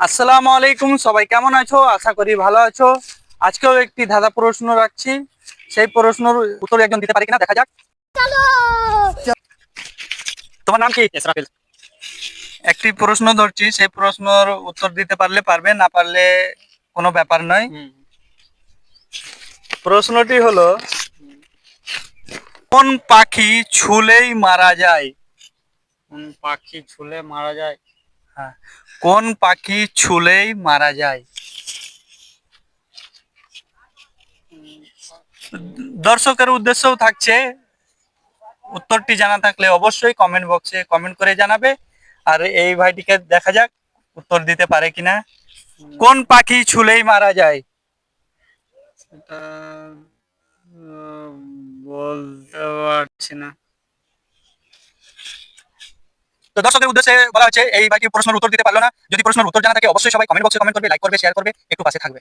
আসসালামু আলাইকুম, সবাই কেমন আছো? আশা করি ভালো আছো। আজকেও একটি ধাঁধা প্রশ্ন রাখছি, সেই প্রশ্নের উত্তর একজন দিতে পারে কিনা দেখা যাক। তোমার নাম কি? ইসরাফিল। একটি প্রশ্ন ধরছি, সেই প্রশ্নের উত্তর দিতে পারলে পারবে, না পারলে কোনো ব্যাপার নয়। প্রশ্নটি হলো, কোন পাখি ছুলেই মারা যায়? কোন পাখি ছুলে মারা যায়? হ্যাঁ, কোন পাখি ছুলেই মারা যায়? দর্শকের উদ্দেশ্যও থাকছে, উত্তরটি জানা থাকলে অবশ্যই কমেন্ট বক্সে কমেন্ট করে জানাবে। আর এই ভাইটিকে দেখা যাক উত্তর দিতে পারে কিনা। কোন পাখি ছুলেই মারা যায়? সেটা বলতে পারছি না। তো দর্শকের উদ্দেশ্যে বলা হচ্ছে, এই ভাইটি প্রশ্নের উত্তর দিতে পারলো না। যদি প্রশ্নের উত্তর জানা থাকে অবশ্যই সবাই কমেন্ট বক্সে কমেন্ট করবে, লাইক করবে, শেয়ার করবে, একটু পাশে থাকবে।